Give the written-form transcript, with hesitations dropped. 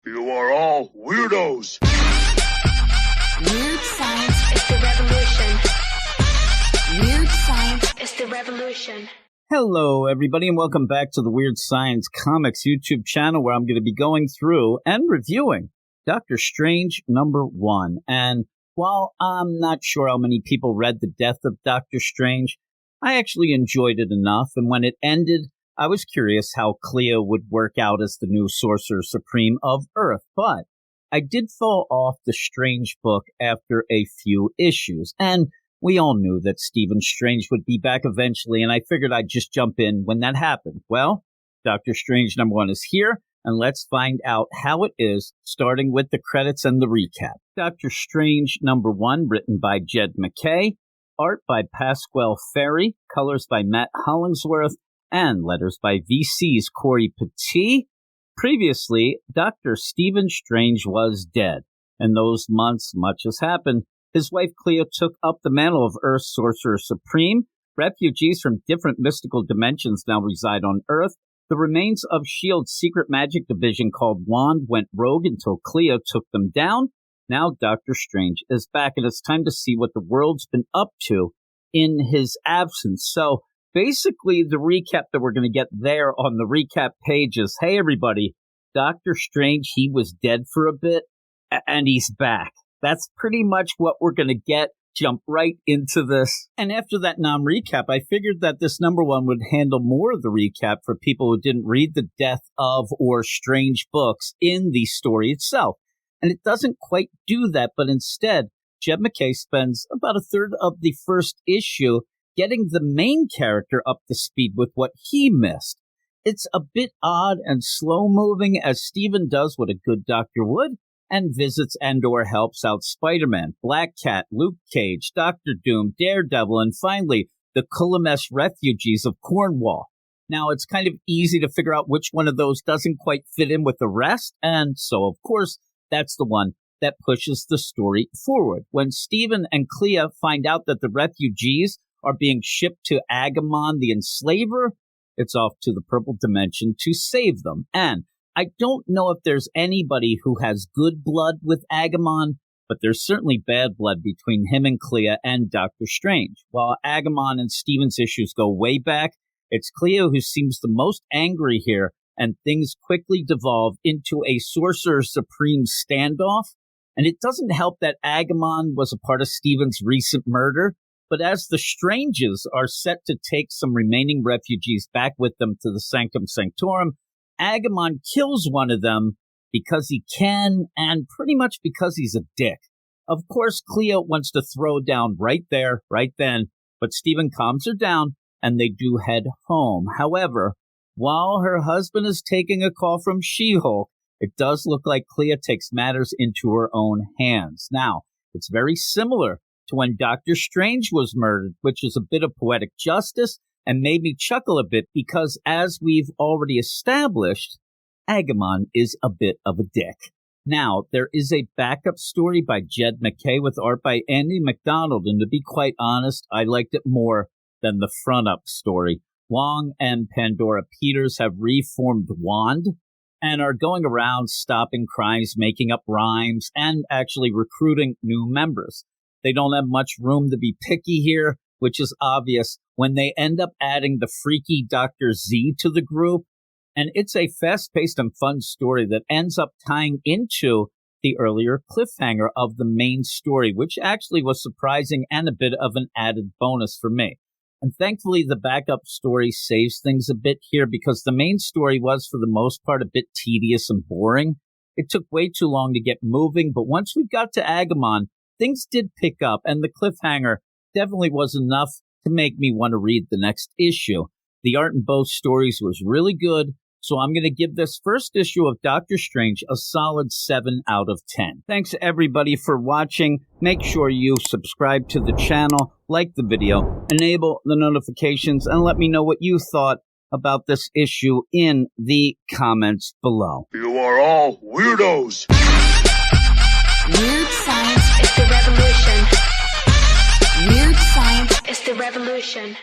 You are all weirdos. Weird science is the revolution. Weird science is the revolution. Hello, everybody, and welcome back to the Weird Science Comics YouTube channel, where I'm going to be going through and reviewing Doctor Strange #1. And while I'm not sure how many people read The Death of Doctor Strange, I actually enjoyed it enough, and when it ended, I was curious how Clea would work out as the new Sorcerer Supreme of Earth. But I did fall off the Strange book after a few issues, and we all knew that Stephen Strange would be back eventually, and I figured I'd just jump in when that happened. Well, Doctor Strange #1 is here, and let's find out how it is, starting with the credits and the recap. Doctor Strange #1, written by Jed MacKay, art by Pasqual Ferry, colors by Matt Hollingsworth, and letters by VC's Corey Petit. Previously, Dr. Stephen Strange was dead. In those months, much has happened. His wife Clea took up the mantle of Earth's Sorcerer Supreme. Refugees from different mystical dimensions now reside on Earth. The remains of S.H.I.E.L.'s secret magic division called Wand went rogue until Clea took them down. Now Doctor Strange is back, and it's time to see what the world's been up to in his absence. So basically, the recap that we're going to get there on the recap page is, hey, everybody, Doctor Strange, he was dead for a bit, and he's back. That's pretty much what we're going to get. Jump right into this. And after that non-recap, I figured that this #1 would handle more of the recap for people who didn't read the Death of or Strange books in the story itself. And it doesn't quite do that, but instead, Jed MacKay spends about a third of the first issue getting the main character up to speed with what he missed. It's a bit odd and slow-moving, as Stephen does what a good doctor would, and visits and/or helps out Spider-Man, Black Cat, Luke Cage, Doctor Doom, Daredevil, and finally, the Kulamesh refugees of Cornwall. Now, it's kind of easy to figure out which one of those doesn't quite fit in with the rest, and so, of course, that's the one that pushes the story forward. When Stephen and Clea find out that the refugees are being shipped to Agamon the Enslaver, it's off to the Purple Dimension to save them. And I don't know if there's anybody who has good blood with Agamon, but there's certainly bad blood between him and Clea and Doctor Strange. While Agamon and Stephen's issues go way back, it's Clea who seems the most angry here, and things quickly devolve into a Sorcerer Supreme standoff. And it doesn't help that Agamon was a part of Stephen's recent murder, but as the Stranges are set to take some remaining refugees back with them to the Sanctum Sanctorum, Agamon kills one of them because he can, and pretty much because he's a dick. Of course, Clea wants to throw down right there, right then, but Stephen calms her down, and they do head home. However, while her husband is taking a call from She-Hulk, it does look like Clea takes matters into her own hands. Now, it's very similar to when Doctor Strange was murdered, which is a bit of poetic justice and made me chuckle a bit because, as we've already established, Agamon is a bit of a dick. Now, there is a backup story by Jed MacKay with art by Andy McDonald, and to be quite honest, I liked it more than the front-up story. Wong and Pandora Peters have reformed Wand and are going around stopping crimes, making up rhymes, and actually recruiting new members. They don't have much room to be picky here, which is obvious when they end up adding the freaky Dr. Z to the group. And it's a fast-paced and fun story that ends up tying into the earlier cliffhanger of the main story, which actually was surprising and a bit of an added bonus for me. And thankfully, the backup story saves things a bit here because the main story was, for the most part, a bit tedious and boring. It took way too long to get moving, but once we got to Agamon, things did pick up, and the cliffhanger definitely was enough to make me want to read the next issue. The art in both stories was really good, so I'm going to give this first issue of Doctor Strange a solid 7 out of 10. Thanks, everybody, for watching. Make sure you subscribe to the channel, like the video, enable the notifications, and let me know what you thought about this issue in the comments below. You are all weirdos. Weird science is the revolution. Weird science is the revolution.